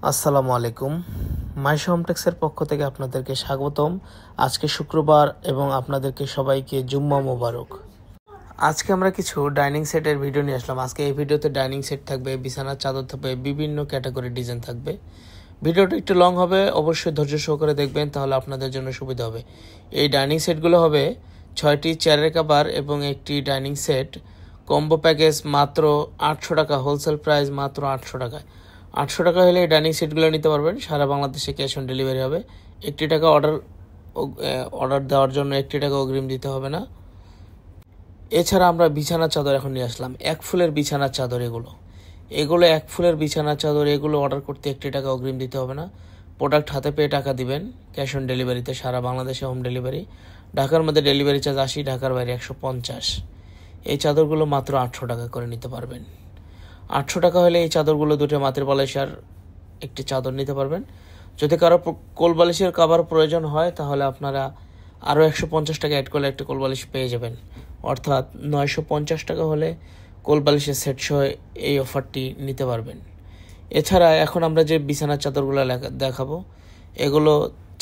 আসসালামু আলাইকুম। মাইশা হোমটেক্সের পক্ষ থেকে আপনাদেরকে স্বাগতম। আজকে শুক্রবার এবং আপনাদেরকে সবাইকে জুম্মা মোবারক। আজকে আমরা কিছু ডাইনিং সেটের ভিডিও নিয়ে আসলাম। আজকে এই ভিডিওতে ডাইনিং সেট থাকবে, বিছানার চাদর থাকবে, বিভিন্ন ক্যাটাগরির ডিজাইন থাকবে। ভিডিওটা একটু লং হবে, অবশ্যই ধৈর্য সহকারে দেখবেন, তাহলে আপনাদের জন্য সুবিধা হবে। এই ডাইনিং সেটগুলো হবে 6টি চেয়ারের কভার এবং একটি ডাইনিং সেট। কম্বো প্যাকেজ মাত্র 800 টাকা, হোলসেল প্রাইস মাত্র 800 টাকায়। 800 টাকা হলে এই ডাইনিং সেটগুলো নিতে পারবেন। সারা বাংলাদেশে ক্যাশ অন ডেলিভারি হবে। 1 টাকা অর্ডার দেওয়ার জন্য 1 টাকা অগ্রিম দিতে হবে না। এছাড়া আমরা বিছানার চাদর এখন নিয়ে আসলাম, 1 ফুলের বিছানার চাদর। এগুলো 1 ফুলের বিছানার চাদর। এগুলো অর্ডার করতে 1 টাকা অগ্রিম দিতে হবে না। প্রোডাক্ট হাতে পেয়ে টাকা দিবেন ক্যাশ অন ডেলিভারিতে। সারা বাংলাদেশে হোম ডেলিভারি। ঢাকার মধ্যে ডেলিভারি চার্জ 80, ঢাকার বাইরে 150। এই চাদরগুলো মাত্র 800 টাকা করে নিতে পারবেন। 800 টাকা হলে এই চাদরগুলো 2টা মাথার বালিশ আর একটি চাদর নিতে পারবেন। যদি কারো কোল বালিশের কভার প্রয়োজন হয় তাহলে আপনারা আরও 150 টাকা অ্যাড করলে একটা কোল বালিশ পেয়ে যাবেন। অর্থাৎ 950 টাকা হলে কোল বালিশের সেট সহ এই অফারটি নিতে পারবেন। এছাড়া এখন আমরা যে বিছানার চাদরগুলো দেখাবো, এগুলো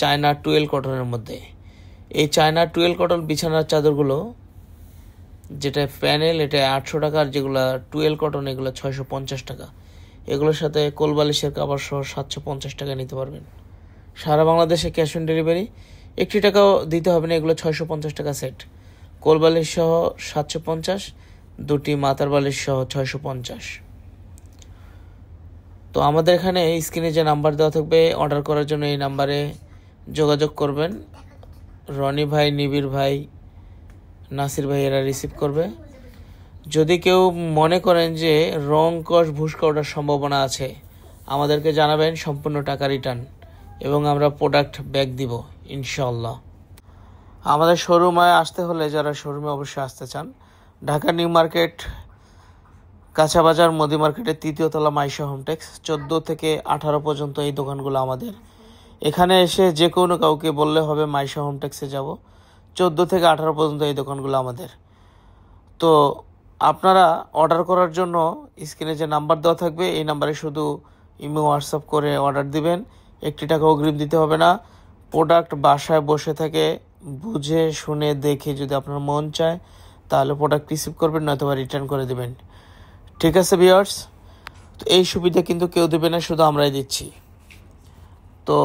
চায়না 12 কটনের মধ্যে। এই চায়না 12 কটন বিছানার চাদরগুলো, যেটা প্যানেল এটা 800 টাকা, আর যেগুলো 12 কটন এগুলো 650 টাকা। এগুলোর সাথে কোল বালিশের কভার সহ 750 টাকা নিতে পারবেন। সারা বাংলাদেশে ক্যাশ অন ডেলিভারি। 1 টাকাও দিতে হবে না। এগুলো 650 টাকা সেট। কোল বালিশ সহ 750, 2টি মাথার বালিশ সহ 650। তো আমাদের এখানে স্ক্রিনে যে নাম্বার দেওয়া থাকবে, অর্ডার করার জন্য এই নাম্বারে যোগাযোগ করবেন। রনি ভাই, নিবিড় ভাই, নাসির ভাই এরা রিসিভ করবে। যদি কেউ মনে করেন যে রং কস ভুসকা ওঠার সম্ভাবনা আছে, আমাদেরকে জানাবেন, সম্পূর্ণ টাকা রিটার্ন এবং আমরা প্রোডাক্ট ব্যাক দিব ইনশাল্লাহ। আমাদের শোরুমে আসতে হলে, যারা শোরুমে অবশ্যই আসতে চান, ঢাকা নিউ মার্কেট, কাঁচা বাজার, মোদি মার্কেটের 3য় তলা মাইশা হোমটেক্স। 14 থেকে 18 পর্যন্ত এই দোকানগুলো আমাদের। এখানে এসে যে কোনো কাউকে বললে হবে মাইশা হোমটেক্সে যাব। 14 থেকে 18 পর্যন্ত এই দোকানগুলো আমাদের। তো আপনারা অর্ডার করার জন্য স্ক্রিনে যে নাম্বার দেওয়া থাকবে, এই নাম্বারে শুধু ইমো হোয়াটসঅ্যাপ করে অর্ডার দিবেন। 1 টাকা অগ্রিম দিতে হবে না। প্রোডাক্ট বাসায় বসে থেকে বুঝে শুনে দেখে যদি আপনার মন চায় তাহলে প্রোডাক্ট রিসিভ করবেন, নয়তো রিটার্ন করে দেবেন। ঠিক আছে ভিউয়ার্স? তো এই সুবিধা কিন্তু কেউ দেবে না, শুধু আমরাই দিচ্ছি। তো